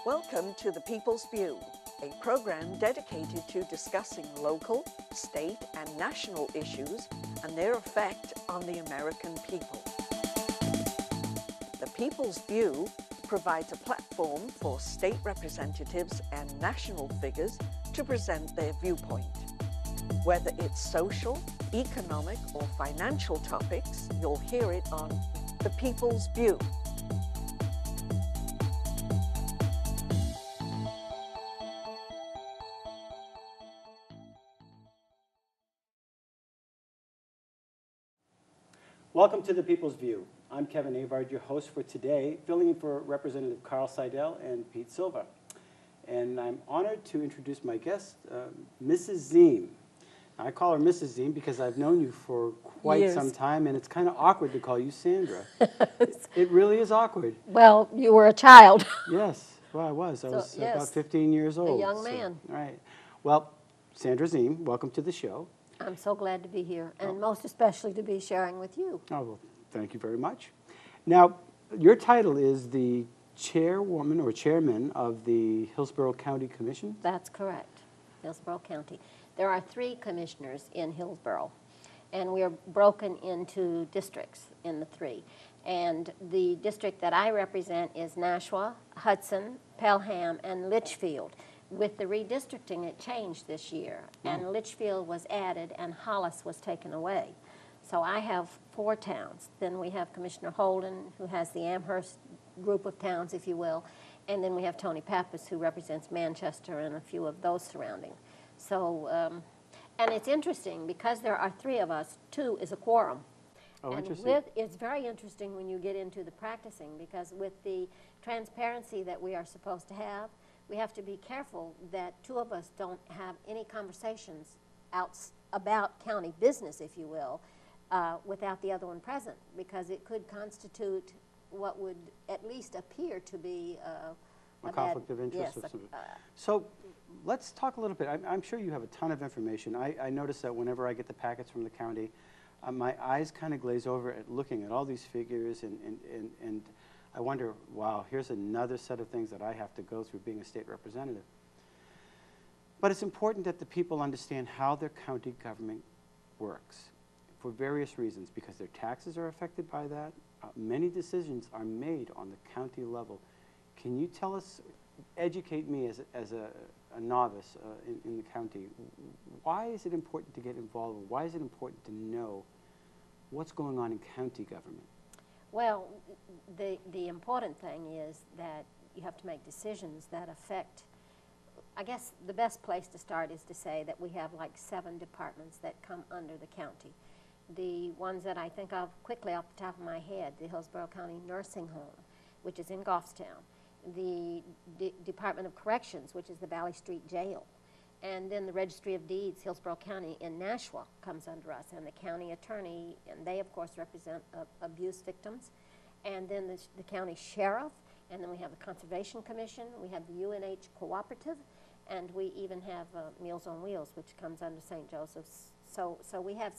Welcome to The People's View, a program dedicated to discussing local, state, and national issues and their effect on the American people. The People's View provides a platform for state representatives and national figures to present their viewpoint. Whether it's social, economic, or financial topics, you'll hear it on The People's View. Welcome to The People's View. I'm Kevin Avard, your host for today, filling in for Representative Carl Seidel and Pete Silva. And I'm honored to introduce my guest, Mrs. Ziehm. I call her Mrs. Ziehm because I've known you for quite some time, and it's kind of awkward to call you Sandra. It really is awkward. Well, you were a child. Yes, well, I was. I was yes, about 15 years old. A young man. All right. Well, Sandra Ziehm, welcome to the show. I'm so glad to be here, and most especially to be sharing with you. Oh, well, thank you very much. Now, your title is the chairwoman or chairman of the Hillsborough County Commission? That's correct, Hillsborough County. There are 3 commissioners in Hillsborough, and we are broken into districts in the 3. And the district that I represent is Nashua, Hudson, Pelham, and Litchfield. With the redistricting, it changed this year, and Litchfield was added and Hollis was taken away. So I have 4 towns. Then we have Commissioner Holden, who has the Amherst group of towns, if you will, and then we have Tony Pappas, who represents Manchester and a few of those surrounding. So, and it's interesting, because there are 3 of us, 2 is a quorum. Oh, and interesting. it's very interesting when you get into the practicing, because with the transparency that we are supposed to have, we have to be careful that 2 of us don't have any conversations about county business, if you will, without the other one present, because it could constitute what would at least appear to be a conflict of interest. Yes, so let's talk a little bit. I'm sure you have a ton of information. I notice that whenever I get the packets from the county, my eyes kind of glaze over at looking at all these figures, and I wonder, wow, here's another set of things that I have to go through being a state representative. But it's important that the people understand how their county government works for various reasons, because their taxes are affected by that. Many decisions are made on the county level. Can you tell us, educate me as a novice in the county, why is it important to get involved? Why is it important to know what's going on in county government? Well, the important thing is that you have to make decisions that affect, I guess the best place to start is to say that we have like 7 departments that come under the county. The ones that I think of quickly off the top of my head, the Hillsborough County Nursing Home, which is in Goffstown, the Department of Corrections, which is the Valley Street Jail, and then the Registry of Deeds, Hillsborough County in Nashua comes under us, and the county attorney, and they of course represent abuse victims, and then the county sheriff, and then we have the Conservation Commission, we have the UNH Cooperative, and we even have Meals on Wheels, which comes under St. Joseph's. So we have,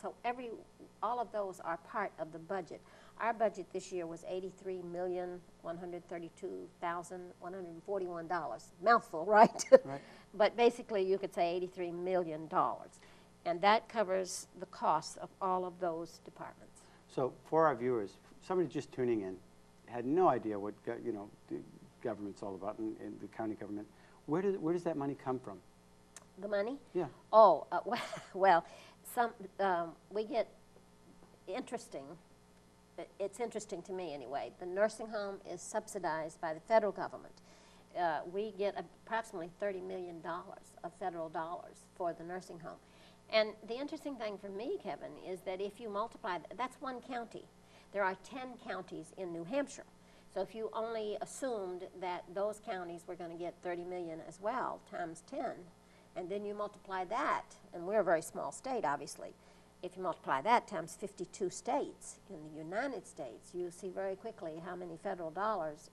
all of those are part of the budget. Our budget this year was $83,132,141. Mouthful, right? Right. But basically you could say $83 million. And that covers the costs of all of those departments. So for our viewers, somebody just tuning in, had no idea what the government's all about in the county government, where does that money come from? The money? Yeah. Oh, well, we get interesting. It's interesting to me anyway. The nursing home is subsidized by the federal government. We get approximately $30 million of federal dollars for the nursing home. And the interesting thing for me, Kevin, is that if you multiply, that's 1 county. There are 10 counties in New Hampshire. So if you only assumed that those counties were going to get $30 million as well, times 10, and then you multiply that, and we're a very small state, obviously. If you multiply that times 52 states in the United States, you see very quickly how many federal dollars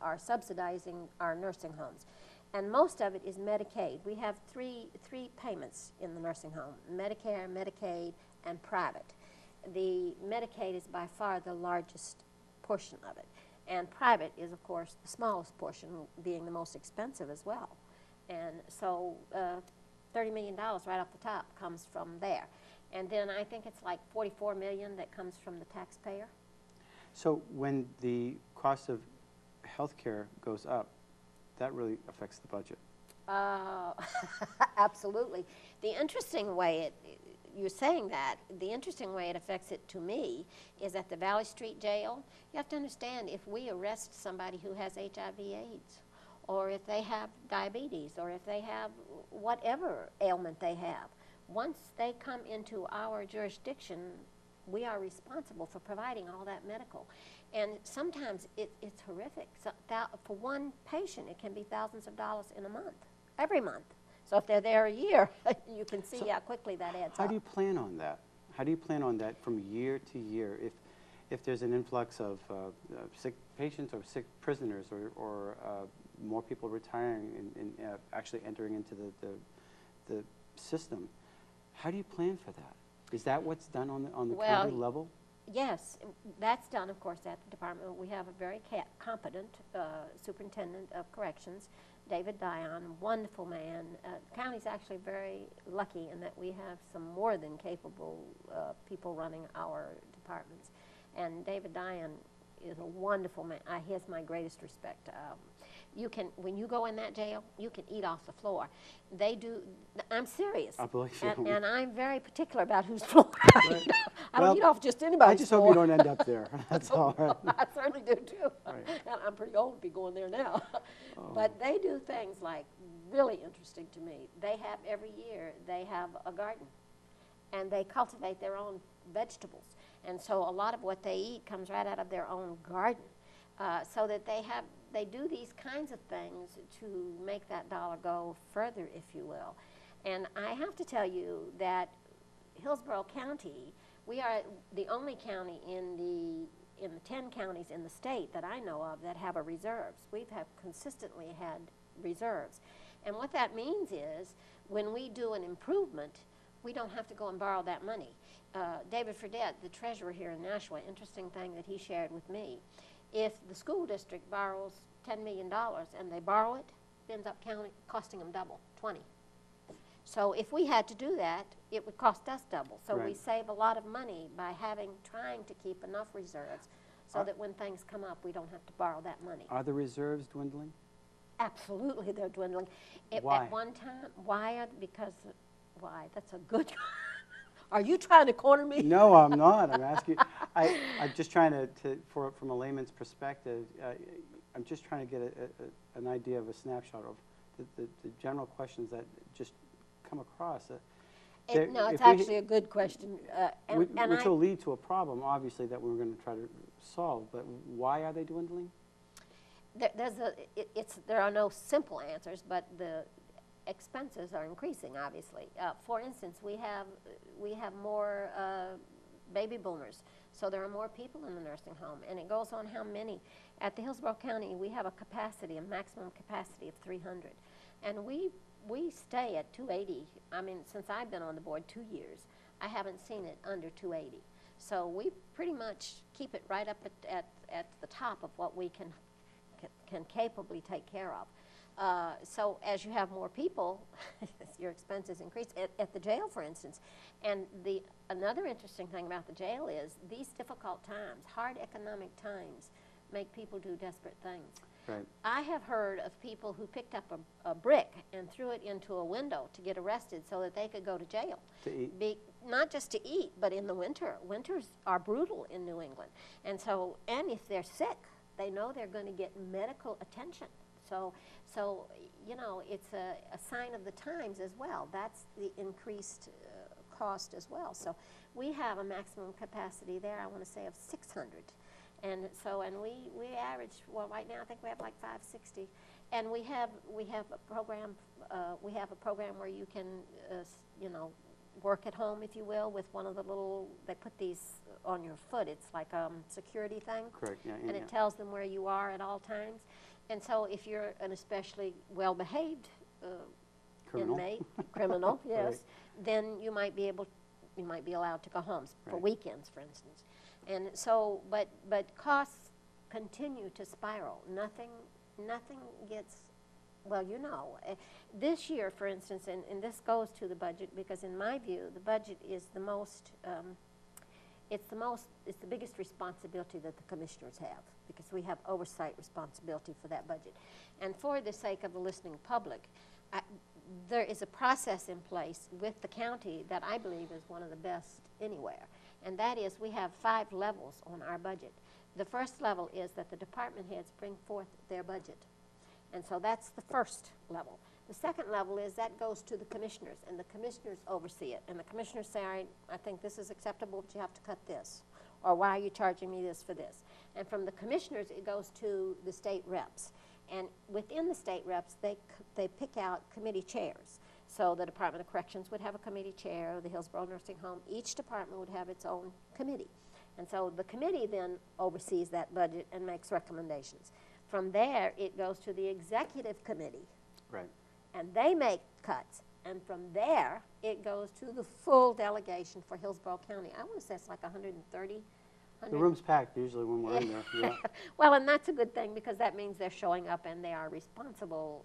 are subsidizing our nursing homes. And most of it is Medicaid. We have three payments in the nursing home: Medicare, Medicaid, and private. The Medicaid is by far the largest portion of it. And private is, of course, the smallest portion, being the most expensive as well. And so $30 million right off the top comes from there. And then I think it's like $44 million that comes from the taxpayer. So when the cost of health care goes up, that really affects the budget. Absolutely. The interesting way you're saying that, the interesting way it affects it to me is at the Valley Street Jail. You have to understand, if we arrest somebody who has HIV/AIDS, or if they have diabetes, or if they have whatever ailment they have, once they come into our jurisdiction, we are responsible for providing all that medical. And sometimes it's horrific. So for one patient, it can be thousands of dollars in a month, every month. So if they're there a year, you can see how quickly that adds up. How do you plan on that? How do you plan on that from year to year? If there's an influx of sick patients or sick prisoners, or more people retiring and actually entering into the system, how do you plan for that? Is that what's done on the county level? Yes, that's done, of course, at the department. We have a very competent superintendent of corrections, David Dion, wonderful man. The county's actually very lucky in that we have some more than capable people running our departments. And David Dion is a wonderful man. He has my greatest respect. You can, when you go in that jail, you can eat off the floor. They do, I'm serious. I believe you. And I'm very particular about whose floor. Right. I don't eat off just anybody's I just floor. hope you don't end up there. That's all right. I certainly do too. Right. And I'm pretty old to be going there now. Oh. But they do things like really interesting to me. They have every year, they have a garden. And they cultivate their own vegetables. And so a lot of what they eat comes right out of their own garden. So that they do these kinds of things to make that dollar go further, if you will. And I have to tell you that Hillsborough County, we are the only county in the 10 counties in the state that I know of that have a reserves. We have consistently had reserves. And what that means is when we do an improvement, we don't have to go and borrow that money. David Fredette, the treasurer here in Nashua, interesting thing that he shared with me, if the school district borrows $10 million and they borrow it, it ends up costing them double, 20. So if we had to do that, it would cost us double. So Right. we save a lot of money by trying to keep enough reserves so that when things come up, we don't have to borrow that money. Are the reserves dwindling? Absolutely, they're dwindling. Why? At one time, why? That's a good. Are you trying to corner me? No, I'm not. I'm asking. I'm just trying to from a layman's perspective, I'm just trying to get an idea of a snapshot of the general questions that just come across. No, it's actually a good question. Which will lead to a problem, obviously, that we're going to try to solve. But why are they dwindling? There are no simple answers, but the expenses are increasing, obviously. For instance, we have more baby boomers, so there are more people in the nursing home, and it goes on how many. At the Hillsborough County, we have a maximum capacity of 300, and we stay at 280. I mean, since I've been on the board 2 years, I haven't seen it under 280. So we pretty much keep it right up at the top of what we can capably take care of. So as you have more people, your expenses increase. At the jail, for instance, and another interesting thing about the jail is these difficult times, hard economic times, make people do desperate things. Right. I have heard of people who picked up a brick and threw it into a window to get arrested so that they could go to jail. To eat? Not just to eat, but in the winter. Winters are brutal in New England. And if they're sick, they know they're going to get medical attention. So you know, it's a sign of the times as well. That's the increased cost as well. So we have a maximum capacity there, I want to say, of 600. And we average, well, right now I think we have like 560. And we have a program where you can, you know, work at home, if you will, with one of the little, they put these on your foot. It's like a security thing. Correct, yeah. And it tells them where you are at all times. And so if you're an especially well-behaved criminal, yes, Right. then you might be allowed to go home for weekends, for instance. And so, but costs continue to spiral. Nothing gets, well, you know. This year, for instance, and this goes to the budget, because in my view, the budget is the most, it's the biggest responsibility that the commissioners have, because we have oversight responsibility for that budget. And for the sake of the listening public, there is a process in place with the county that I believe is one of the best anywhere. And that is, we have 5 levels on our budget. The first level is that the department heads bring forth their budget. And so that's the first level. The second level is that goes to the commissioners, and the commissioners oversee it. And the commissioners say, all right, I think this is acceptable, but you have to cut this. Or why are you charging me this for this? And from the commissioners, it goes to the state reps. And within the state reps, they pick out committee chairs. So the Department of Corrections would have a committee chair, the Hillsborough Nursing Home. Each department would have its own committee. And so the committee then oversees that budget and makes recommendations. From there, it goes to the executive committee. Right. And they make cuts. And from there, it goes to the full delegation for Hillsborough County. I want to say it's like 130. The room's packed usually when we're in there. Yeah. Well, and that's a good thing, because that means they're showing up and they are responsible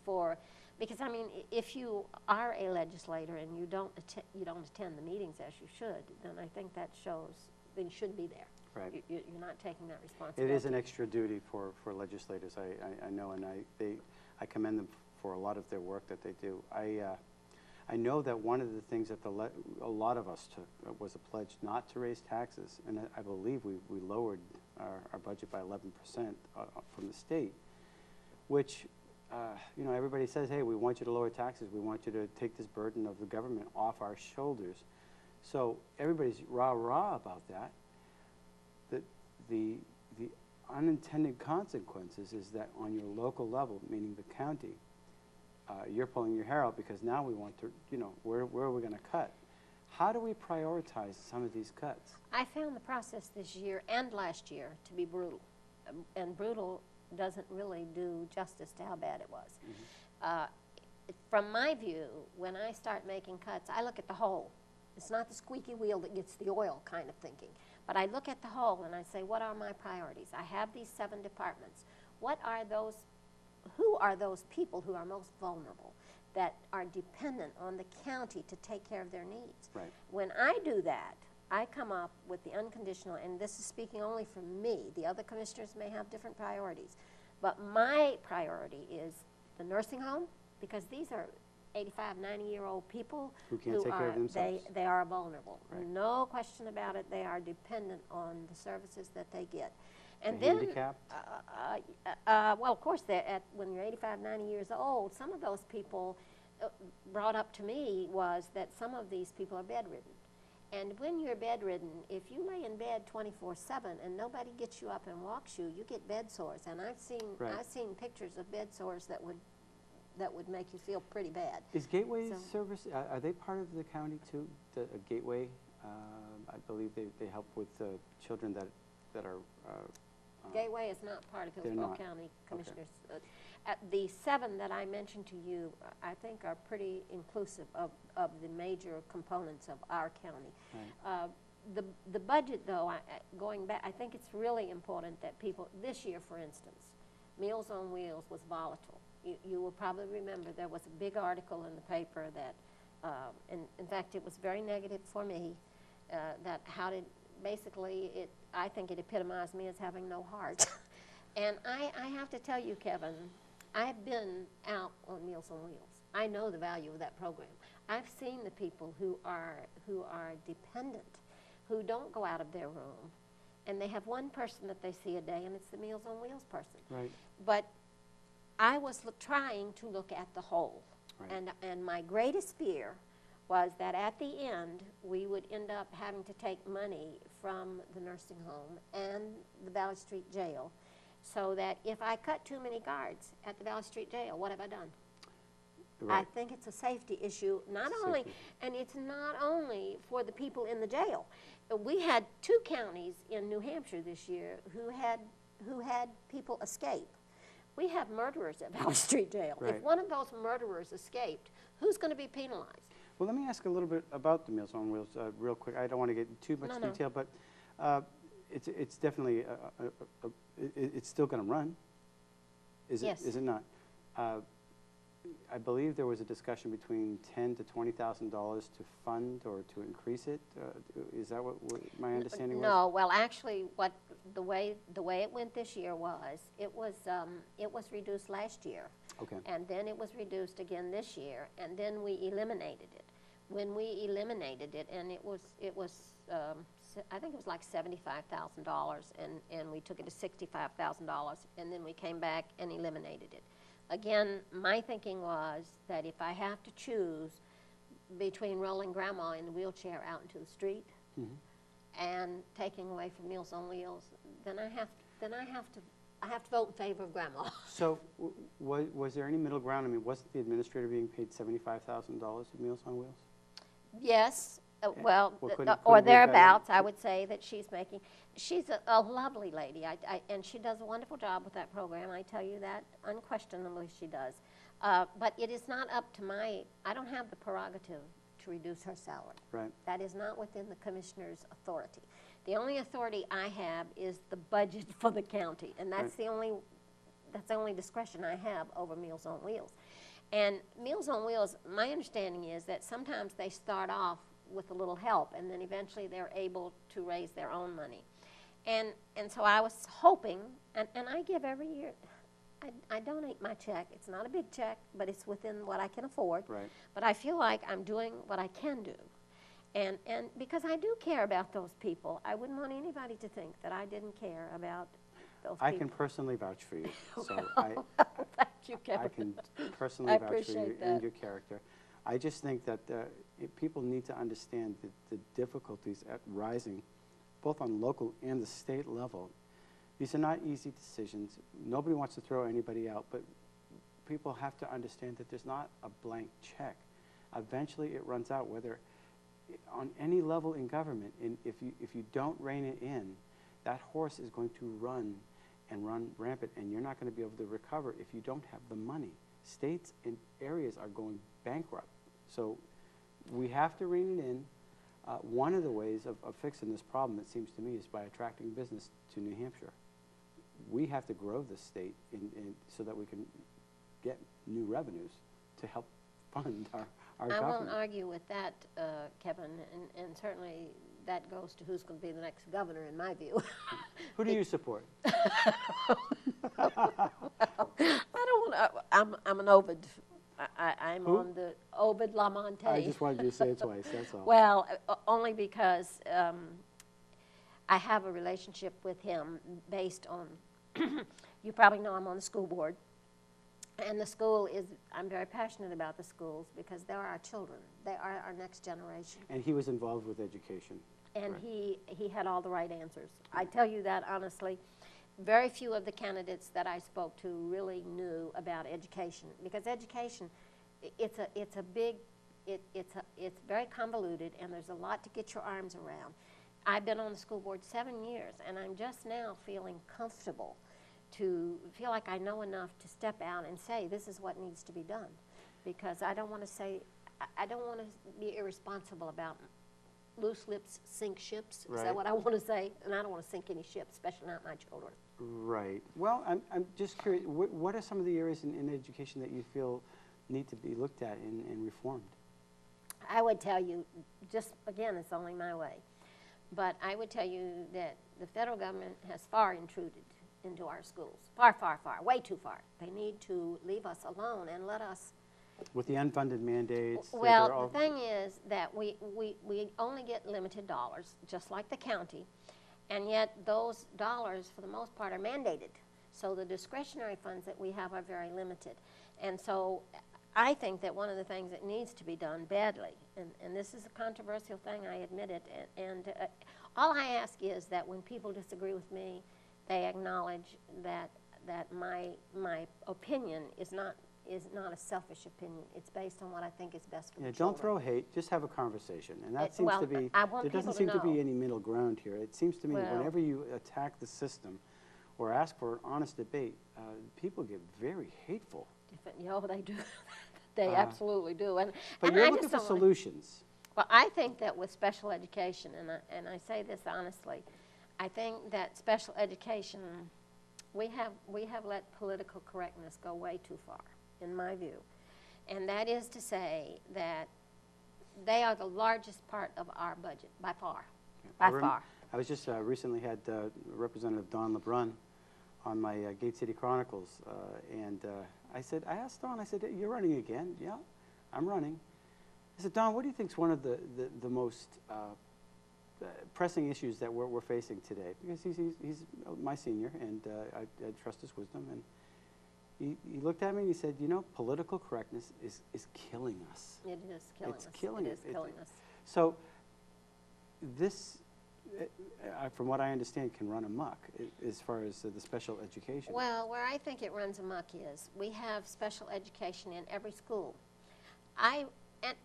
for, because I mean, if you are a legislator and you don't attend the meetings as you should, then I think that shows that you shouldn't be there. Right. You're not taking that responsibility. It is an extra duty for legislators, I know, and I commend them for a lot of their work that they do. I know that one of the things that a lot of us took was a pledge not to raise taxes, and I believe we lowered our budget by 11% from the state, which, you know, everybody says, hey, we want you to lower taxes, we want you to take this burden of the government off our shoulders. So everybody's rah-rah about that. The unintended consequences is that on your local level, meaning the county, you're pulling your hair out because now we want to, you know, where are we going to cut? How do we prioritize some of these cuts? I found the process this year and last year to be brutal. And brutal doesn't really do justice to how bad it was. Mm-hmm. From my view, when I start making cuts, I look at the whole. It's not the squeaky wheel that gets the oil kind of thinking. But I look at the whole and I say, what are my priorities? I have these 7 departments. Who are those people who are most vulnerable, that are dependent on the county to take care of their needs? Right. When I do that, I come up with the unconditional, and this is speaking only for me. The other commissioners may have different priorities. But my priority is the nursing home, because these are 85, 90-year-old people who can't take care of themselves. They are vulnerable. Right. No question about it. They are dependent on the services that they get. And the then, handicapped? well, of course, when you're 85, 90 years old, some of those people brought up to me was that some of these people are bedridden. And when you're bedridden, if you lay in bed 24/7 and nobody gets you up and walks you, you get bed sores. And I've seen pictures of bed sores that would make you feel pretty bad. Is Gateway service, are they part of the county too? Gateway, I believe they help with children that are... Gateway is not part of Hillsborough County Commissioners. Okay. The 7 that I mentioned to you, I think, are pretty inclusive of the major components of our county. Right. The budget, though, going back, I think it's really important that people, this year, for instance, Meals on Wheels was volatile. You will probably remember there was a big article in the paper that, in fact, it was very negative for me, that how did, basically, I think it epitomized me as having no heart. And I have to tell you, Kevin, I've been out on Meals on Wheels. I know the value of that program. I've seen the people who are dependent, who don't go out of their room, and they have one person that they see a day, and it's the Meals on Wheels person. Right. But I was trying to look at the whole. Right. And my greatest fear was that at the end, we would end up having to take money from the nursing home and the Valley Street Jail, so that if I cut too many guards at the Valley Street Jail, what have I done? Right. I think it's a safety issue, and it's not only for the people in the jail. We had 2 counties in New Hampshire this year who had people escape. We have murderers at Valley Street Jail. Right. If one of those murderers escaped, who's going to be penalized? Well, let me ask a little bit about the Meals on Wheels real quick. I don't want to get in too much detail, but it's definitely, it's still going to run, is it? Yes. Is it not? I believe there was a discussion between $10,000 to $20,000 to fund or to increase it. Is that what my understanding was? No, well, actually, the way it went this year was it was reduced last year. Okay. And then it was reduced again this year, and then we eliminated it. When we eliminated it, and it was I think it was like $75,000, and we took it to $65,000, and then we came back and eliminated it. Again, my thinking was that if I have to choose between rolling Grandma in the wheelchair out into the street and taking away from Meals on Wheels, then I have to vote in favor of Grandma. So was there any middle ground? I mean, wasn't the administrator being paid $75,000 at Meals on Wheels? Yes, well, couldn't or we better? thereabouts, I would say that she's making. She's a lovely lady, and she does a wonderful job with that program. I tell you that unquestionably she does. But it is not up to I don't have the prerogative to reduce her salary. Right. That is not within the commissioner's authority. The only authority I have is the budget for the county, and that's the only discretion I have over Meals on Wheels. And Meals on Wheels, my understanding is that sometimes they start off with a little help, and then eventually they're able to raise their own money. And so I was hoping, and I give every year, I donate my check. It's not a big check, but it's within what I can afford. Right. But I feel like I'm doing what I can do. And because I do care about those people, I wouldn't want anybody to think that I didn't care about those people. I can personally vouch for you. So Thank you, Kevin. I can personally vouch for you appreciate that. and your character. I just think that people need to understand the difficulties at rising, both on local and the state level. These are not easy decisions. Nobody wants to throw anybody out, but people have to understand that there's not a blank check. Eventually it runs out, whether on any level in government, and if you don't rein it in, that horse is going to run and run rampant, and you're not going to be able to recover if you don't have the money. States and areas are going bankrupt. So we have to rein it in. One of the ways of fixing this problem, it seems to me, is by attracting business to New Hampshire. We have to grow the state so that we can get new revenues to help fund our government. I won't argue with that, Kevin, and certainly that goes to who's going to be the next governor, in my view. Who do you support? I don't want to. I'm an Ovid. I'm Who? on the Ovid Lamontagne. I just wanted you to say it twice, that's all. Well, only because I have a relationship with him based on, you probably know I'm on the school board, and the school is, I'm very passionate about the schools because they're our children. They are our next generation. And he was involved with education. And Right. he had all the right answers. I tell you that honestly. Very few of the candidates that I spoke to really knew about education, because education, it's very convoluted, and there's a lot to get your arms around. I've been on the school board 7 years, and I'm just now feeling comfortable to feel like I know enough to step out and say this is what needs to be done, because I don't want to be irresponsible about loose lips sink ships. Is Right. that what I want to say? And I don't want to sink any ships, especially not my children. Right. Well, I'm just curious, what are some of the areas in education that you feel need to be looked at and reformed? I would tell you, just again, it's only my way, but I would tell you that the federal government has far intruded into our schools. Far, far, far, way too far. They need to leave us alone and let us. With the unfunded mandates? that Well, they're all- the thing is that we only get limited dollars, just like the county, and yet those dollars, for the most part, are mandated. So the discretionary funds that we have are very limited. And so I think that one of the things that needs to be done badly, and this is a controversial thing, I admit it, and all I ask is that when people disagree with me, they acknowledge that my opinion is not a selfish opinion. It's based on what I think is best for the Yeah, children. don't throw hate, just have a conversation. And that seems well, to be, I want there doesn't people to seem to be know. any middle ground here. It seems to me that Well- whenever you attack the system or ask for an honest debate, people get very hateful. They do. They absolutely do. And But and you're I looking just for don't wanna- solutions. Well, I think that with special education, and I say this honestly, I think that special education, we have let political correctness go way too far, in my view. And that is to say that they are the largest part of our budget, by far, by far. I was just recently had Representative Don LeBrun on my Gate City Chronicles, and I asked Don, I said, you're running again? Yeah, I'm running. I said, Don, what do you think is one of the most pressing issues that we're facing today? Because he's my senior, and I trust his wisdom. And he looked at me and he said, you know, political correctness is killing us. It is killing us. It's killing us. It is killing us. So this, from what I understand, can run amok as far as the special education. Well, where I think it runs amok is we have special education in every school.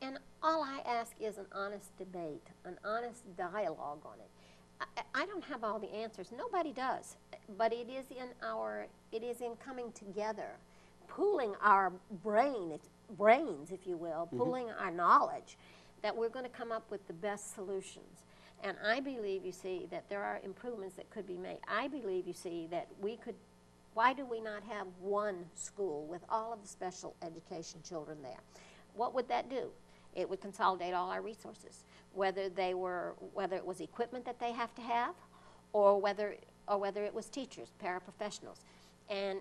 And all I ask is an honest debate, an honest dialogue on it. I don't have all the answers. Nobody does. But it is in coming together, pooling our brains, if you will, pooling our knowledge, that we're going to come up with the best solutions. And I believe, you see, that there are improvements that could be made. I believe, you see, that we could, why do we not have one school with all of the special education children there? What would that do? It would consolidate all our resources, whether it was equipment that they have to have, or whether it was teachers, paraprofessionals. And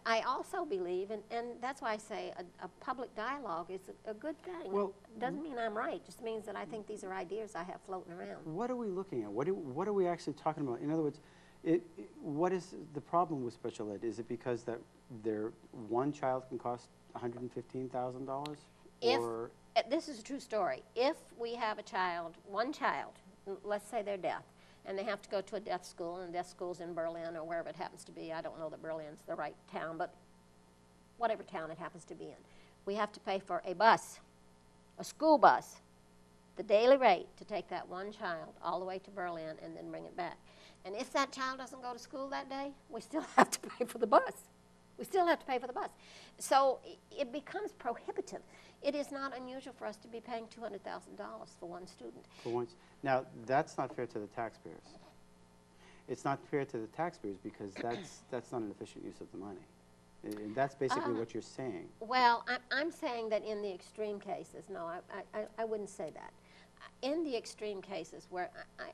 I also believe, and that's why I say a public dialogue is a good thing. Well, doesn't mean I'm right, just means that I think these are ideas I have floating around. What are we looking at? What are we actually talking about? In other words, what is the problem with special ed? Is it because that one child can cost $115,000? Or this is a true story. If we have one child, let's say they're deaf, and they have to go to a deaf school, and deaf school's in Berlin or wherever it happens to be. I don't know that Berlin's the right town, but whatever town it happens to be in. We have to pay for a bus, a school bus, the daily rate to take that one child all the way to Berlin and then bring it back. And if that child doesn't go to school that day, we still have to pay for the bus. We still have to pay for the bus. So it becomes prohibitive. It is not unusual for us to be paying $200,000 for one student. Now, that's not fair to the taxpayers. It's not fair to the taxpayers because that's not an efficient use of the money. And that's basically what you're saying. Well, I'm saying that in the extreme cases, no, I wouldn't say that. In the extreme cases where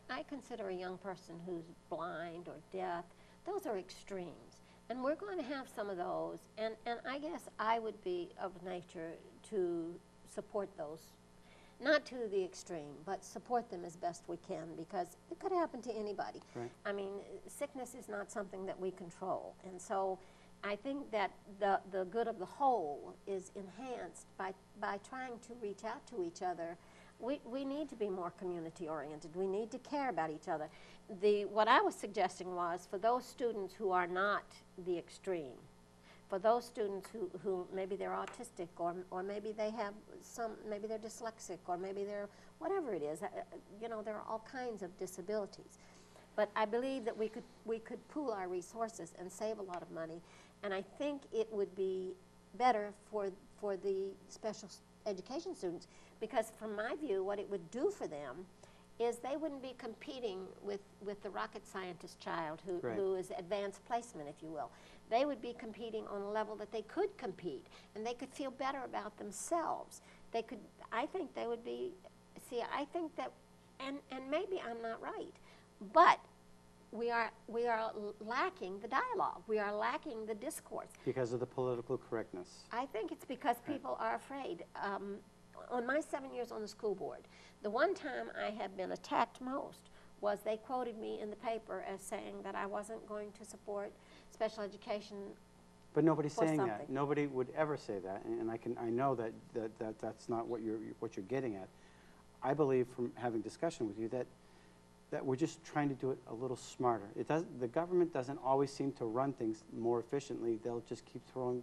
I consider a young person who's blind or deaf, those are extremes. And we're going to have some of those, and I guess I would be of nature to support those, not to the extreme, but support them as best we can, because it could happen to anybody. Right. I mean, sickness is not something that we control, and so I think that the good of the whole is enhanced by trying to reach out to each other. We need to be more community-oriented. We need to care about each other. What I was suggesting was for those students who are not the extreme, for those students who maybe they're autistic or maybe they have maybe they're dyslexic or maybe they're, whatever it is, you know, there are all kinds of disabilities. But I believe that we could pool our resources and save a lot of money, and I think it would be better for the special education students, because from my view, what it would do for them is they wouldn't be competing with the rocket scientist child who is advanced placement, if you will. They would be competing on a level that they could compete, and they could feel better about themselves. They could, I think they would be, see, I think that, and maybe I'm not right, but we are lacking the dialogue. We are lacking the discourse. Because of the political correctness. I think it's because people are afraid. On my 7 years on the school board, the one time I have been attacked most was they quoted me in the paper as saying that I wasn't going to support special education. But nobody's saying that. Nobody would ever say that, and I know that's not what you're getting at. I believe from having discussion with you that we're just trying to do it a little smarter. The government doesn't always seem to run things more efficiently. They'll just keep throwing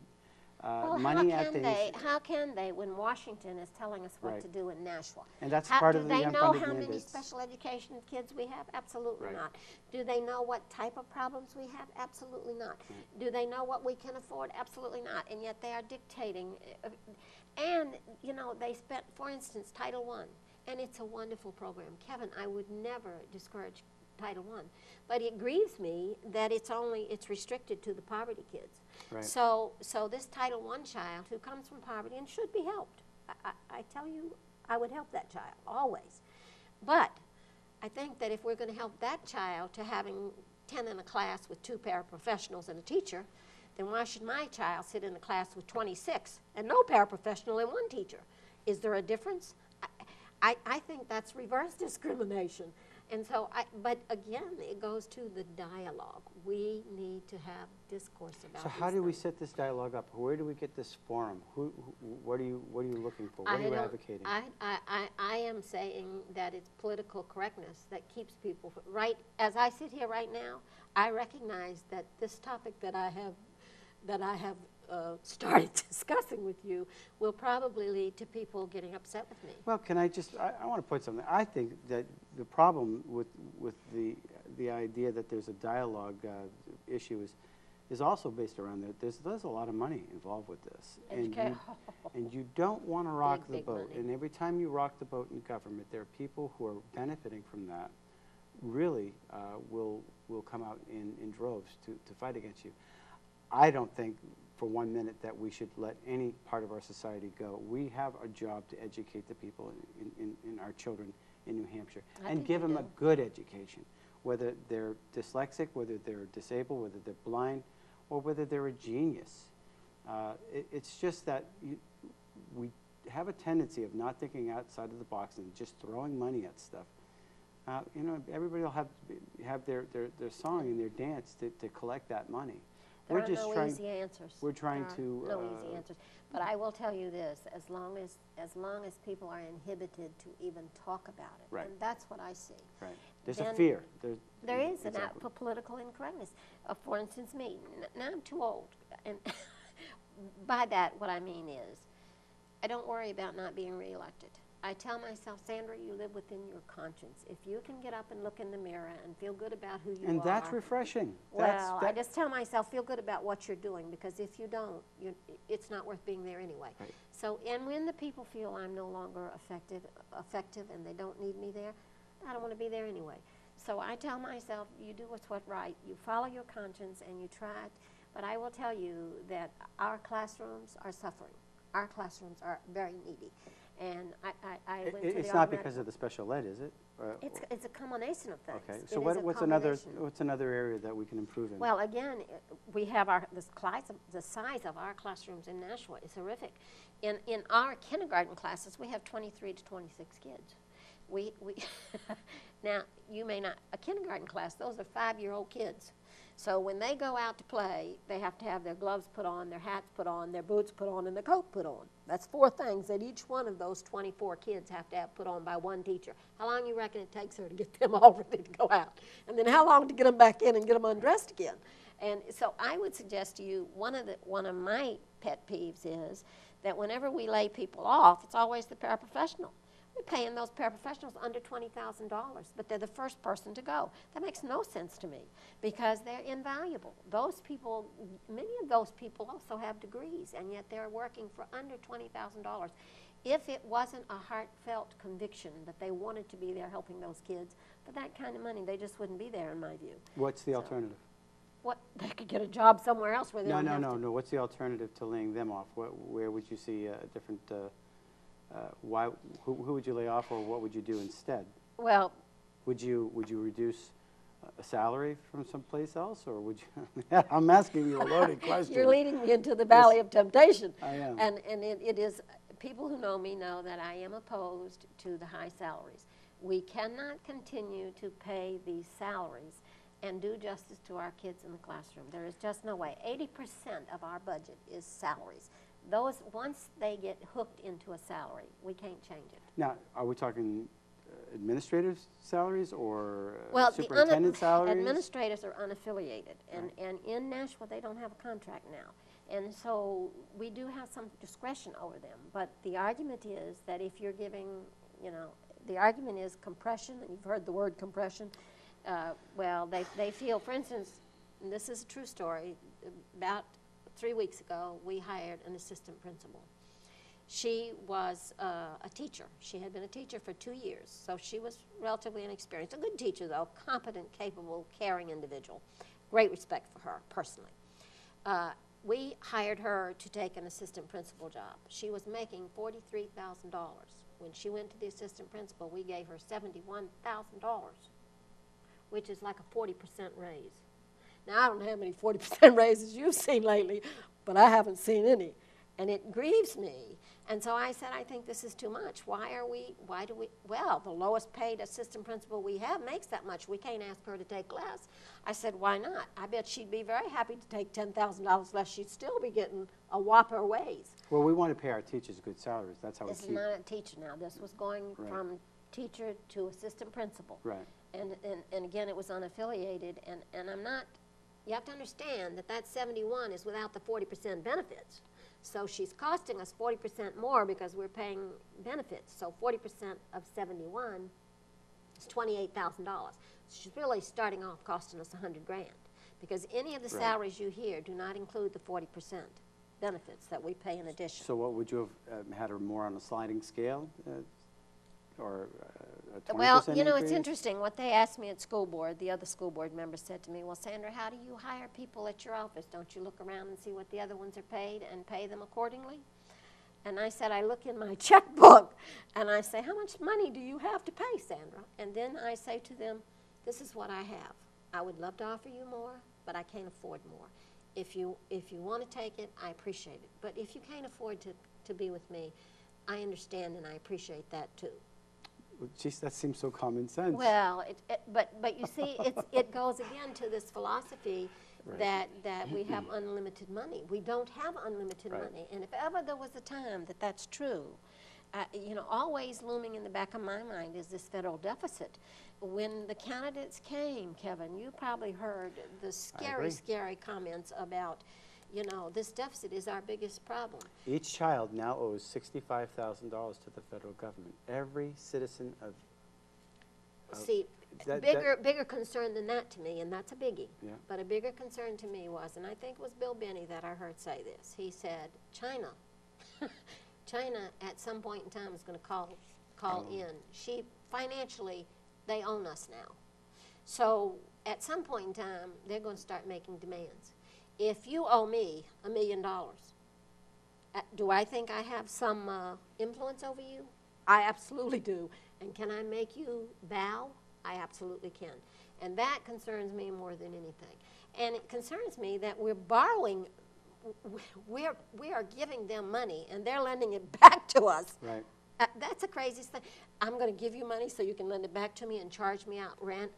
money at things. How can they when Washington is telling us what to do in Nashville? And that's part of the unfunded mandates. Do they know how many special education kids we have? Absolutely not. Do they know what type of problems we have? Absolutely not. Do they know what we can afford? Absolutely not. And yet they are dictating. And, you know, they spent, for instance, Title I. And it's a wonderful program. Kevin, I would never discourage Title I. But it grieves me that it's restricted to the poverty kids. Right. So this Title I child who comes from poverty and should be helped, I tell you, I would help that child, always. But I think that if we're going to help that child to having 10 in a class with 2 paraprofessionals and a teacher, then why should my child sit in a class with 26 and no paraprofessional and 1 teacher? Is there a difference? I think that's reverse discrimination. And so, but again, it goes to the dialogue. We need to have discourse about So how do we set this dialogue up? Where do we get this forum? What are you looking for? What are you advocating? I am saying that it's political correctness that keeps people right. As I sit here right now, I recognize that this topic that I have started discussing with you will probably lead to people getting upset with me. Well, can I just, I want to put something. I think that the problem with the idea that there's a dialogue issue is also based around that there's a lot of money involved with this. And you don't want to rock the boat. Money. And every time you rock the boat in government, there are people who are benefiting from that, really will come out in droves to fight against you. I don't think for 1 minute that we should let any part of our society go. We have a job to educate the people in our children in New Hampshire and give them a good education, whether they're dyslexic, whether they're disabled, whether they're blind, or whether they're a genius. It's just that we have a tendency of not thinking outside of the box and just throwing money at stuff. You know, everybody will have their song and their dance to collect that money. There are no easy answers. We're trying to no easy answers. But I will tell you this: as long as people are inhibited to even talk about it, right. And that's what I see. Right. There's a fear. There is an out for political incorrectness. For instance, me. Now I'm too old, and by that, what I mean is, I don't worry about not being reelected. I tell myself, Sandra, you live within your conscience. If you can get up and look in the mirror and feel good about who you are. And that's refreshing. Well, I just tell myself, feel good about what you're doing, because if you don't, it's not worth being there anyway. Right. So, and when the people feel I'm no longer effective and they don't need me there, I don't want to be there anyway. So I tell myself, you do what's right. You follow your conscience and you try it. But I will tell you that our classrooms are suffering. Our classrooms are very needy. And I went to the It's not because of the special ed, is it? It's a combination of things. Okay. So what's another area that we can improve in? Well, again, we have the size of our classrooms in Nashua is horrific. In our kindergarten classes, we have 23 to 26 kids. We now you may not a kindergarten class. Those are 5-year-old kids. So when they go out to play, they have to have their gloves put on, their hats put on, their boots put on, and their coat put on. That's 4 things that each one of those 24 kids have to have put on by one teacher. How long you reckon it takes her to get them all ready to go out? And then how long to get them back in and get them undressed again? And so I would suggest to you, one of my pet peeves is that whenever we lay people off, it's always the paraprofessional. We're paying those paraprofessionals under $20,000, but they're the first person to go. That makes no sense to me because they're invaluable. Those people, many of those people also have degrees, and yet they're working for under $20,000. If it wasn't a heartfelt conviction that they wanted to be there helping those kids, for that kind of money, they just wouldn't be there in my view. What's the alternative? What, they could get a job somewhere else where they don't have to. No. What's the alternative to laying them off? Where would you see a different... who would you lay off, or what would you do instead? Well, would you reduce a salary from someplace else, or would you? I'm asking you a loaded question. You're leading me into the valley of temptation. I am. And it is, people who know me know that I am opposed to the high salaries. We cannot continue to pay these salaries and do justice to our kids in the classroom. There is just no way. 80% of our budget is salaries. Those, once they get hooked into a salary, we can't change it. Now, are we talking administrative salaries or well, superintendent salaries? Administrators are unaffiliated, and in Nashua they don't have a contract now. And so we do have some discretion over them. But the argument is that if you're giving, the argument is compression, and you've heard the word compression. Well, they feel, for instance, and this is a true story, about 3 weeks ago, we hired an assistant principal. She was a teacher. She had been a teacher for 2 years, so she was relatively inexperienced. A good teacher, though, competent, capable, caring individual. Great respect for her, personally. We hired her to take an assistant principal job. She was making $43,000. When she went to the assistant principal, we gave her $71,000, which is like a 40% raise. Now, I don't know how many 40% raises you've seen lately, but I haven't seen any. And it grieves me. And so I said, I think this is too much. Well, the lowest paid assistant principal we have makes that much. We can't ask her to take less. I said, why not? I bet she'd be very happy to take $10,000 less. She'd still be getting a whopper raise. Well, we want to pay our teachers good salaries. That's how This we is keep. not a teacher now. This was going from teacher to assistant principal. Right. And again, it was unaffiliated. And I'm not, you have to understand that that 71 is without the 40% benefits. So she's costing us 40% more because we're paying benefits. So 40% of 71 is $28,000. She's really starting off costing us $100,000 because any of the salaries you hear do not include the 40% benefits that we pay in addition. So what would you have had her more on a sliding scale, or a 20% Well, you know, it's increase? interesting. What they asked me at school board, the other school board member said to me, well, Sandra, how do you hire people at your office? Don't you look around and see what the other ones are paid and pay them accordingly? And I said, I look in my checkbook, and I say, how much money do you have to pay, Sandra? And then I say to them, this is what I have. I would love to offer you more, but I can't afford more. If you want to take it, I appreciate it. But if you can't afford to be with me, I understand and I appreciate that too. Geez, that seems so common sense. Well, but you see, it goes again to this philosophy that we have unlimited money. We don't have unlimited money, and if ever there was a time that that's true, you know, always looming in the back of my mind is this federal deficit. When the candidates came, Kevin, you probably heard the scary comments about, you know, this deficit is our biggest problem. Each child now owes $65,000 to the federal government. Every citizen of See, bigger concern than that to me, and that's a biggie, but a bigger concern to me was, and I think it was Bill Binney that I heard say this, he said, China at some point in time is going to call in. Financially, they own us now. So at some point in time, they're going to start making demands. If you owe me $1 million, do I think I have some influence over you? I absolutely do. And can I make you bow? I absolutely can. And that concerns me more than anything. And it concerns me that we're borrowing, we are giving them money, and they're lending it back to us. Right. That's the craziest thing. I'm going to give you money so you can lend it back to me and charge me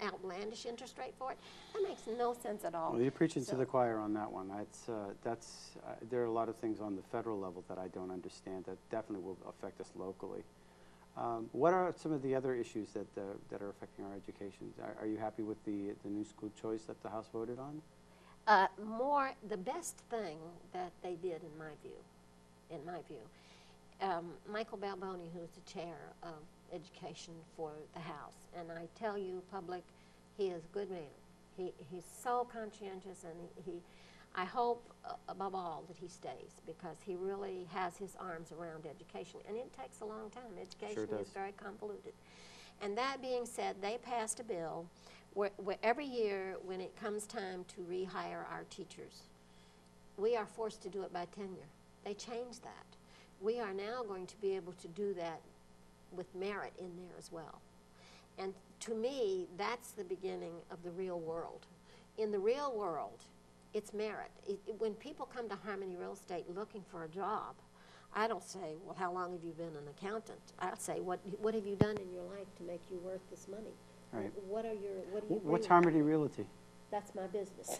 outlandish interest rate for it. That makes no sense at all. Well, you're preaching to the choir on that one. There are a lot of things on the federal level that I don't understand that definitely will affect us locally. What are some of the other issues that are affecting our education? Are you happy with the new school choice that the House voted on? The best thing that they did, in my view, Michael Balboni, who's the chair of education for the House, and I tell you, public, he is a good man. He's so conscientious, and I hope, above all, that he stays, because he really has his arms around education, and it takes a long time. Education is very convoluted. And that being said, they passed a bill where every year when it comes time to rehire our teachers, we are forced to do it by tenure. They changed that. We are now going to be able to do that with merit in there as well. And to me, that's the beginning of the real world. In the real world, it's merit. When people come to Harmony Real Estate looking for a job, I don't say, well, how long have you been an accountant? I'll say, what have you done in your life to make you worth this money? Right. What do you What's Harmony Realty? That's my business.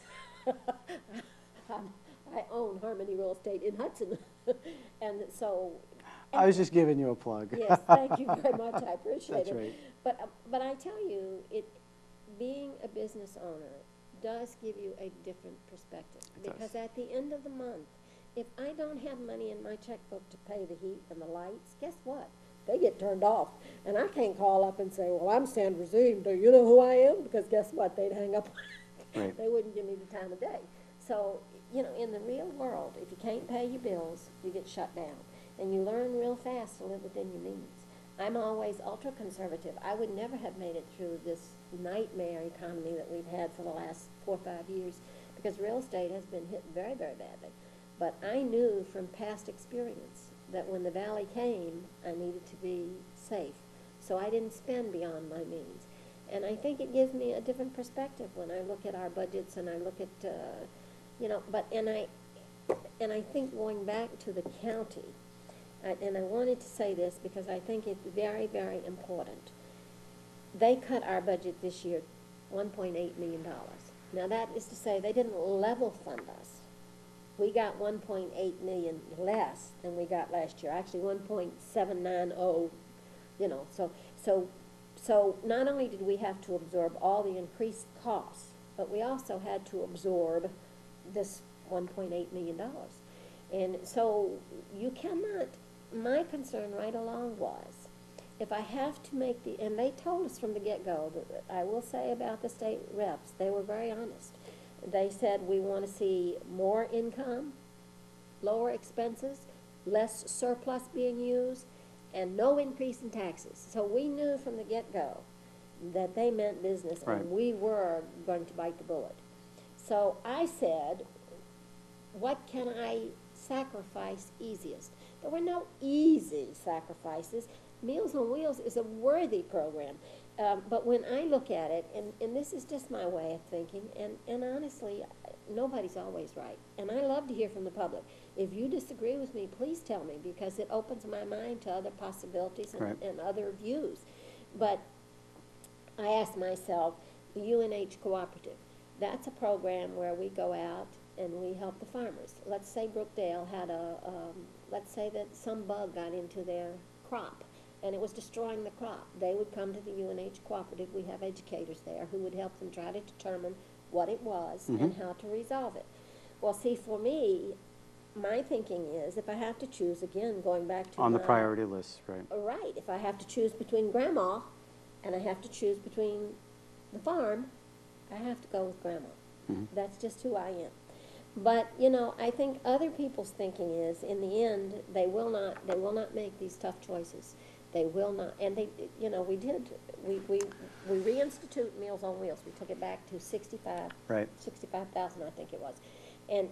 I own Harmony Real Estate in Hudson. And so... I was just giving you a plug. Yes, thank you very much. I appreciate That's it. right. But I tell you, being a business owner does give you a different perspective. Because at the end of the month, if I don't have money in my checkbook to pay the heat and the lights, guess what? They get turned off. And I can't call up and say, well, I'm Sandra Ziehm. Do you know who I am? Because guess what? They'd hang up. Right. They wouldn't give me the time of day. So, you know, in the real world, if you can't pay your bills, you get shut down. and you learn real fast to live within your means. I'm always ultra-conservative. I would never have made it through this nightmare economy that we've had for the last 4 or 5 years, because real estate has been hit very, very badly. But I knew from past experience that when the valley came, I needed to be safe. So I didn't spend beyond my means. And I think it gives me a different perspective when I look at our budgets and I look at, and I think going back to the county, and I wanted to say this because I think it's very, very important. They cut our budget this year $1.8 million. Now that is to say they didn't level fund us. We got 1.8 million less than we got last year. Actually 1.790, so not only did we have to absorb all the increased costs, but we also had to absorb this $1.8 million. And so you cannot, my concern right along was, if I have to make and they told us from the get-go, I will say about the state reps, they were very honest. They said we want to see more income, lower expenses, less surplus being used, and no increase in taxes. So we knew from the get-go that they meant business, right, and we were going to bite the bullet. So I said, what can I sacrifice easiest? There were no easy sacrifices. Meals on Wheels is a worthy program. But when I look at it, and this is just my way of thinking, and honestly, nobody's always right. And I love to hear from the public. If you disagree with me, please tell me, because it opens my mind to other possibilities and, right, and other views. But I asked myself, the UNH Cooperative, that's a program where we go out and we help the farmers. Let's say Brookdale had let's say that some bug got into their crop and it was destroying the crop. They would come to the UNH Cooperative. We have educators there who would help them try to determine what it was and how to resolve it. Well, see, for me, my thinking is if I have to choose, again, going back to on the priority list, right? Right. If I have to choose between Grandma and I have to choose between the farm, I have to go with Grandma. That's just who I am. But, I think other people's thinking is, in the end, they will not make these tough choices. They will not, and we reinstitute Meals on Wheels. We took it back to 65,000, I think it was. And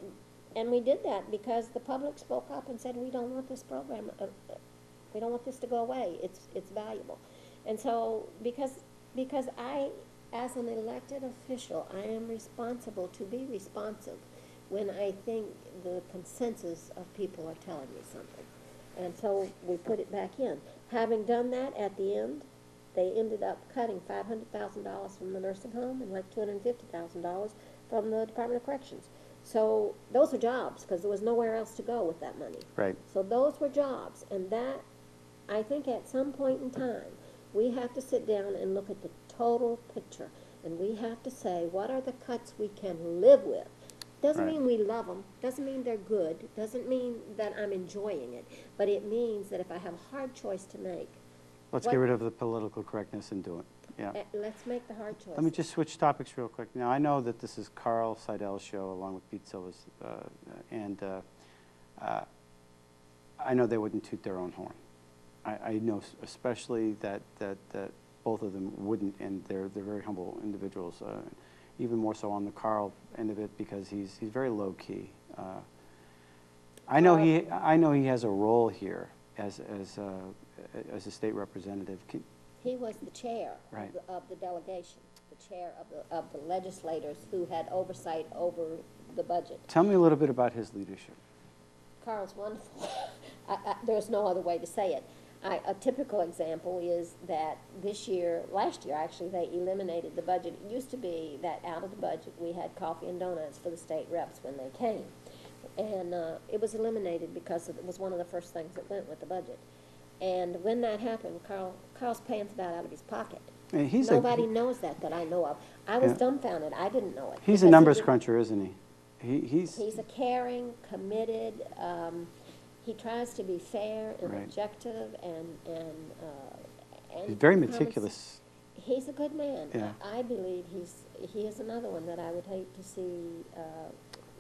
we did that because the public spoke up and said, we don't want this program, we don't want this to go away. It's valuable. And so, because I, as an elected official, I am responsible to be responsive when I think the consensus of people are telling me something. And so we put it back in. Having done that, at the end, they ended up cutting $500,000 from the nursing home and like $250,000 from the Department of Corrections. So those are jobs, because there was nowhere else to go with that money. Right. So those were jobs, and that, I think at some point in time, we have to sit down and look at the total picture, and we have to say, what are the cuts we can live with? Doesn't mean we love them, doesn't mean they're good, doesn't mean that I'm enjoying it, but it means that if I have a hard choice to make, Let's get rid of the political correctness and do it. Yeah. Let's make the hard choice. Let me just switch topics real quick. Now, I know that this is Carl Seidel's show along with Pete Silva's, and I know they wouldn't toot their own horn. I know especially that both of them wouldn't, and they're very humble individuals. Even more so on the Carl end of it, because he's very low key. I know he has a role here as a state representative. He was the chair of the delegation, the chair of the legislators who had oversight over the budget. Tell me a little bit about his leadership. Carl's wonderful. There's no other way to say it. A typical example is that last year actually, they eliminated the budget. It used to be that out of the budget we had coffee and donuts for the state reps when they came. And it was eliminated because it was one of the first things that went with the budget. And when that happened, Carl's paying for that out of his pocket. Nobody knows that I know of. I was dumbfounded. I didn't know it. He's a numbers cruncher, isn't he? He's a caring, committed, he tries to be fair and objective and he's very meticulous. He's a good man. Yeah. I believe he is another one that I would hate to see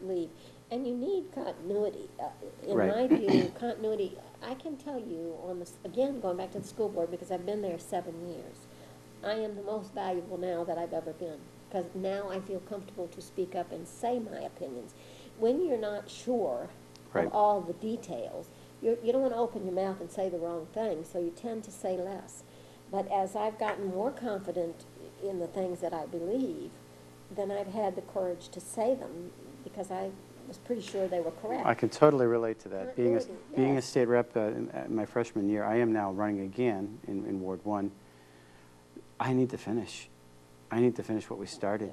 leave. And you need continuity. In Right. my view, continuity, I can tell you on this, again, going back to the school board, because I've been there 7 years, I am the most valuable now that I've ever been, because now I feel comfortable to speak up and say my opinions. When you're not sure Right. of all the details, you don't want to open your mouth and say the wrong thing, so you tend to say less. But as I've gotten more confident in the things that I believe, then I've had the courage to say them, because I was pretty sure they were correct. I can totally relate to that. Being a Continuity, yes. state rep in my freshman year, I am now running again in Ward 1. I need to finish. I need to finish what we started.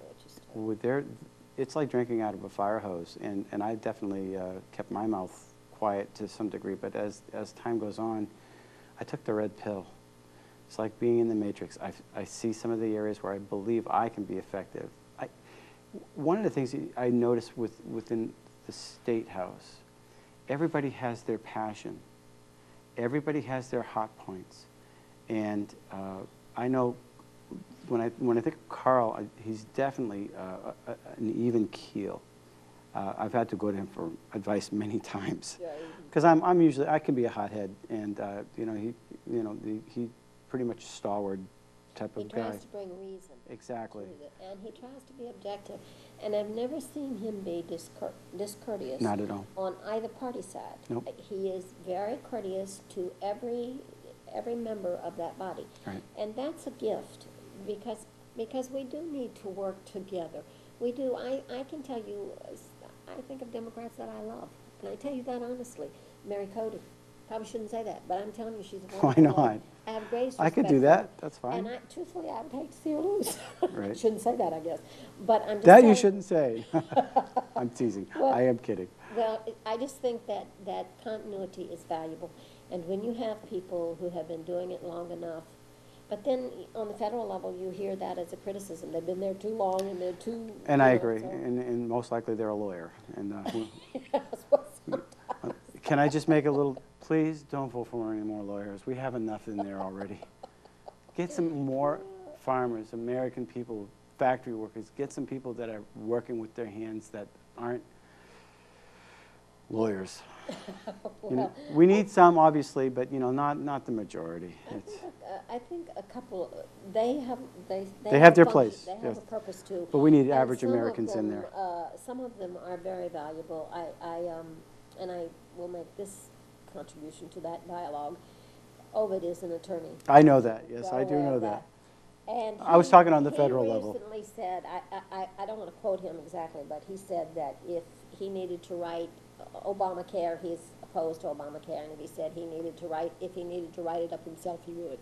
It's like drinking out of a fire hose, and I definitely kept my mouth quiet to some degree, but as time goes on, I took the red pill. It's like being in the Matrix. I see some of the areas where I believe I can be effective. One of the things I noticed within the State House, everybody has their passion. Everybody has their hot points. And I know when I think of Carl, he's definitely an even keel. I've had to go to him for advice many times, because I'm usually, I can be a hothead, and he pretty much stalwart type of guy. He tries to bring reason. Exactly. And he tries to be objective. And I've never seen him be discourteous. Not at all. On either party side. Nope. He is very courteous to every member of that body. Right. And that's a gift, because we do need to work together. We do. I can tell you, I think of Democrats that I love. Can I tell you that honestly? Mary Cody. Probably shouldn't say that, but I'm telling you, she's a Why wonderful not? lady. I have greatest I could respect do for that. her. That's fine. And truthfully, I would hate to see her lose. Right. Shouldn't say that, I guess. But I'm just That telling you shouldn't say. I'm teasing. Well, I am kidding. Well, I just think that continuity is valuable. And when you have people who have been doing it long enough, but then on the federal level, you hear that as a criticism. They've been there too long and they're too... And I agree. So. And most likely they're a lawyer. And Yes, well, sometimes. can I just make a little, please don't vote for any more lawyers. We have enough in there already. Get some more farmers, American people, factory workers. Get some people that are working with their hands that aren't lawyers. We need some, obviously, but not the majority. I think a couple. They have their function, place. They have a purpose too. But we need And average some of Americans in them, there. Some of them are very valuable. And I will make this contribution to that dialogue. Ovid is an attorney. I know that. Yes, Well I do aware know of that. And I was talking on the federal level. He recently said, I don't want to quote him exactly, but he said that if he needed to write Obamacare, he's opposed to Obamacare, and if he said if he needed to write it up himself, he would.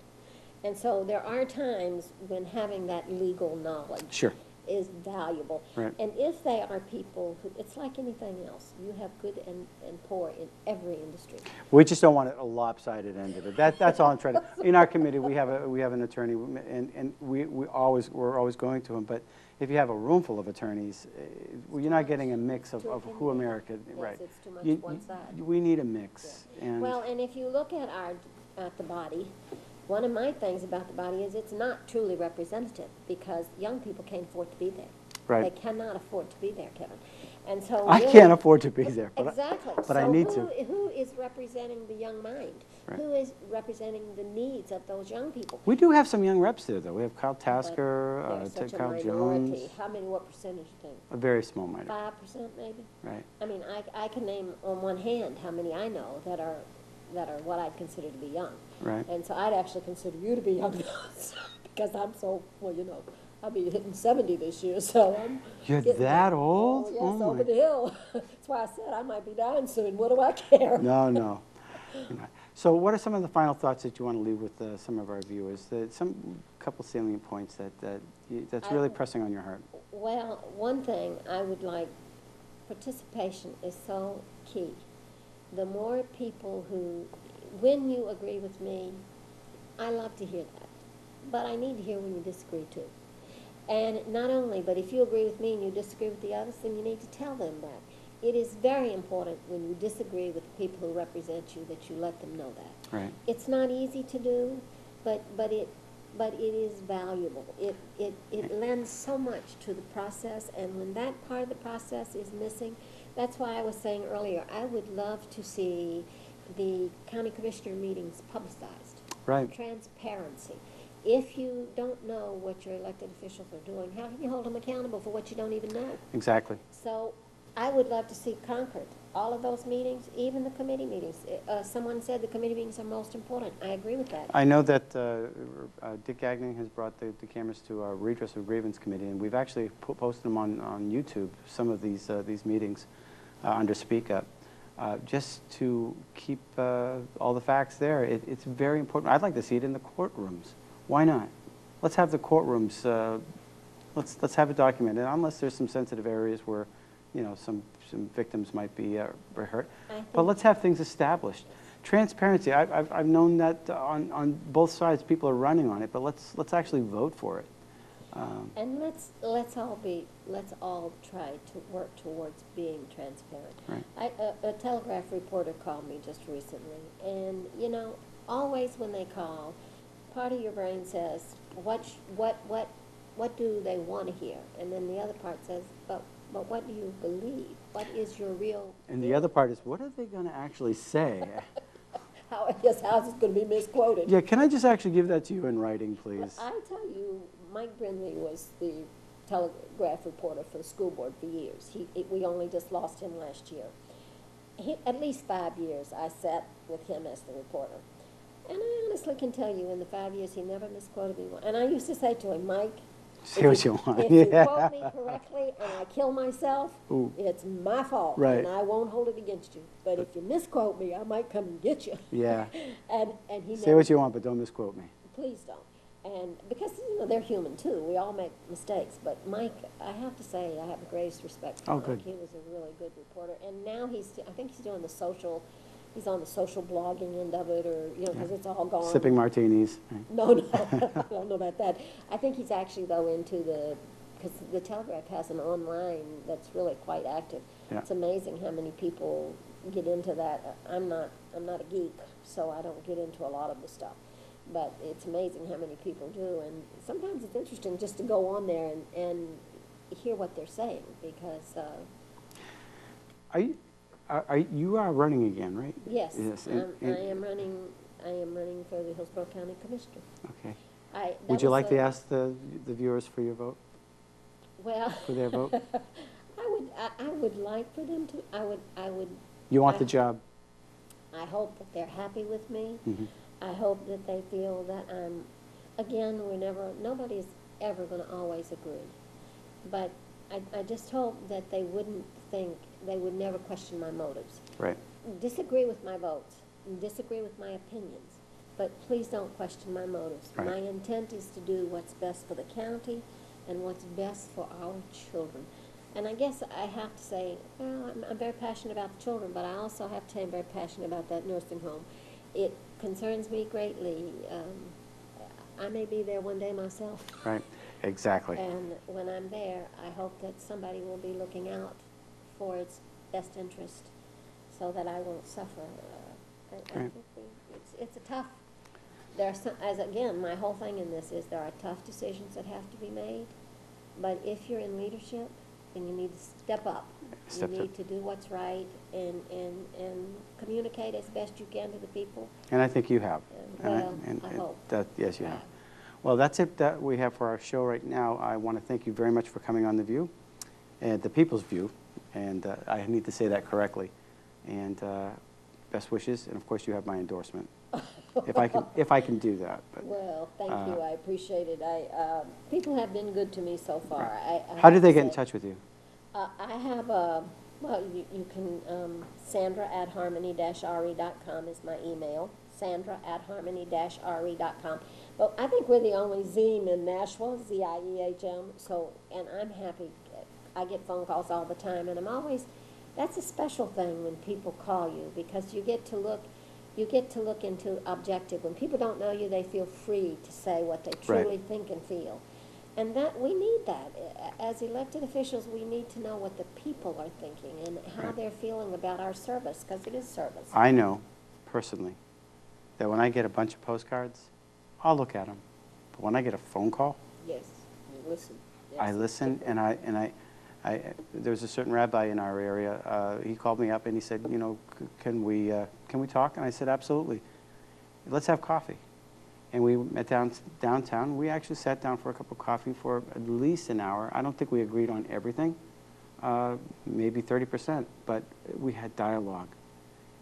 And so there are times when having that legal knowledge Sure. is valuable. Right. And if they are people who, it's like anything else, you have good and poor in every industry. We just don't want a lopsided end of it. That's all I'm trying to. In our committee, we have an attorney, and we're always going to him. But if you have a room full of attorneys, you're not getting a mix of who America. Yes, Right. it's too much one side. We need a mix. Yeah. And Well, and if you look at the body, one of my things about the body is it's not truly representative, because young people can't afford to be there. Right. They cannot afford to be there, Kevin. And so I really- can't afford to be there. But Exactly. But I need to. Who is representing the young mind? Right. Who is representing the needs of those young people? We do have some young reps there, though. We have Kyle But Tasker, they're such a Kyle minority. Jones. How many? What percentage do you think? A very small minority. 5% maybe. Right. I mean, I can name on one hand how many I know that are what I'd consider to be young. Right. And so I'd actually consider you to be young because I'm so, well, I'll be hitting 70 this year, so I'm You're getting that there. old? Oh, yes, Oh, over my- the hill. That's why I said I might be dying soon. What do I care? No, no. You're not. So what are some of the final thoughts that you want to leave with some of our viewers? Some couple salient points that's really pressing on your heart. Well, one thing I would like, participation is so key. The more people when you agree with me, I love to hear that. But I need to hear when you disagree too. And not only, but if you agree with me and you disagree with the others, then you need to tell them that. It is very important when you disagree with the people who represent you that you let them know that. Right. It's not easy to do, but it is valuable. It lends so much to the process, and when that part of the process is missing, That's why I was saying earlier, I would love to see the county commissioner meetings publicized. Right. Transparency. If you don't know what your elected officials are doing, how can you hold them accountable for what you don't even know? Exactly. So I would love to see Concord, all of those meetings, even the committee meetings. Someone said the committee meetings are most important. I agree with that. I know that Dick Gagnon has brought the cameras to our Redress of Grievance Committee, and we've actually posted them on YouTube, some of these meetings under Speak Up, just to keep all the facts there. It's very important. I'd like to see it in the courtrooms. Why not? Let's have the courtrooms, let's have it documented, unless there's some sensitive areas where, you know, some victims might be hurt. But let's have things established. Transparency, I've known that on both sides people are running on it, but let's actually vote for it. And let's all try to work towards being transparent. Right. A Telegraph reporter called me just recently, and you know, always when they call, part of your brain says, what do they want to hear? And then the other part says, but what do you believe? What is your real... And the other part is, what are they going to actually say? How's it going to be misquoted? Yeah, can I just actually give that to you in writing, please? Well, I tell you, Mike Brindley was the Telegraph reporter for the school board for years. We only just lost him last year. At least 5 years I sat with him as the reporter. And I honestly can tell you, in the 5 years, he never misquoted me. And I used to say to him, Mike, say what you want. If you quote me correctly and I kill myself, Ooh. it's my fault, right. And I won't hold it against you. But if you misquote me, I might come and get you. Yeah. and he say what you want, but don't misquote me. Please don't. And because, you know, they're human too. We all make mistakes. But Mike, I have to say, I have the greatest respect for Mike. Good. He was a really good reporter. And now I think he's doing the social... He's on the social blogging end of it, or, you know, because it's all gone. Sipping martinis. No, I don't know about that. I think he's actually, though, into because the Telegraph has an online that's really quite active. Yeah. It's amazing how many people get into that. I'm not a geek, so I don't get into a lot of the stuff. But it's amazing how many people do. And sometimes it's interesting just to go on there and hear what they're saying, because... You are running again, right? Yes, yes. I am running for the Hillsborough County Commissioner. Okay. Would you like to ask the viewers for your vote? Well, for their vote? I would like for them to. I would. You want the job? I hope that they're happy with me. Mm-hmm. I hope that they feel that I'm. Again, nobody's ever going to always agree, but I just hope that they wouldn't think. They would never question my motives. Right. Disagree with my votes, disagree with my opinions, but please don't question my motives. Right. My intent is to do what's best for the county and what's best for our children. And I guess I have to say, well, I'm very passionate about the children, but I also have to say I'm very passionate about that nursing home. It concerns me greatly. I may be there one day myself. Right, exactly. And when I'm there, I hope that somebody will be looking out for its best interest, so that I won't suffer. I think it's a tough. There are some, again, my whole thing in this is there are tough decisions that have to be made, but if you're in leadership, then you need to step up. You need to do what's right and communicate as best you can to the people. And I think you have. I hope. Yes, you have. Well, that's it that we have for our show right now. I want to thank you very much for coming on The View, and The People's View. And I need to say that correctly. And best wishes, and of course you have my endorsement, if I can do that. But, well, thank you. I appreciate it. People have been good to me so far. Right. How did they get in touch with you? I have a you can Sandra@harmony-re.com is my email. Sandra@harmony-re.com. But I think we're the only Ziehm in Nashville, Ziehm. So, and I'm happy. I get phone calls all the time, and I'm always, that's a special thing when people call you, because you get to look into objective. When people don't know you, they feel free to say what they truly think and feel. And that, we need that. As elected officials, we need to know what the people are thinking and how they're feeling about our service, because it is service. I know, personally, that when I get a bunch of postcards, I'll look at them. But when I get a phone call, yes, you listen. Yes. I listen, and There was a certain rabbi in our area. He called me up and he said, you know, can we talk? And I said, absolutely. Let's have coffee. And we met downtown. We actually sat down for a cup of coffee for at least an hour. I don't think we agreed on everything, maybe 30%, but we had dialogue.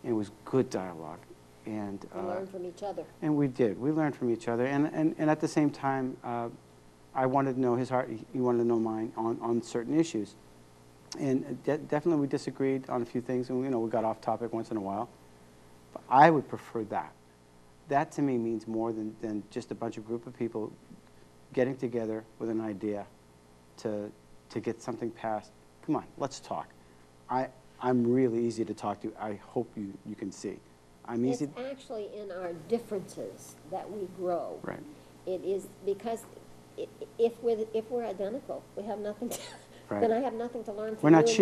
And it was good dialogue. And We learned from each other. And we did. We learned from each other. And at the same time, I wanted to know his heart. He wanted to know mine on certain issues. And definitely we disagreed on a few things. And, you know, we got off topic once in a while. But I would prefer that. That to me means more than just a bunch of group of people getting together with an idea to get something passed. Come on, let's talk. I'm really easy to talk to. I hope you can see. I'm easy. It's actually in our differences that we grow. Right. It is because if we're identical, we have nothing to, Right. then I have nothing to learn from We're you. not and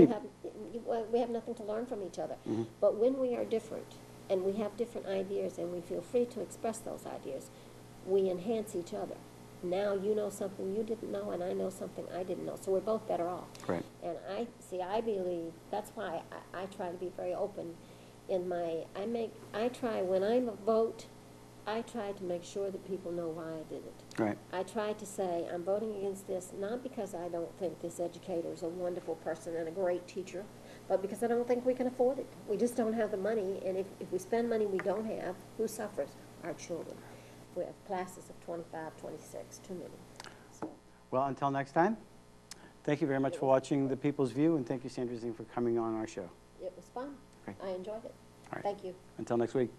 cheap. We have nothing to learn from each other. Mm-hmm. But when we are different and we have different ideas and we feel free to express those ideas, we enhance each other. Now you know something you didn't know and I know something I didn't know. So we're both better off. Right. And I believe, that's why I try to be very open in my, I try, when I vote, I try to make sure that people know why I did it. Right. I try to say, I'm voting against this, not because I don't think this educator is a wonderful person and a great teacher, but because I don't think we can afford it. We just don't have the money, and if we spend money we don't have, who suffers? Our children. We have classes of 25, 26, too many. So, Well, until next time, thank you very much for watching The People's View, and thank you, Sandra Ziehm, for coming on our show. it was fun. Great. I enjoyed it. All right. Thank you. Until next week.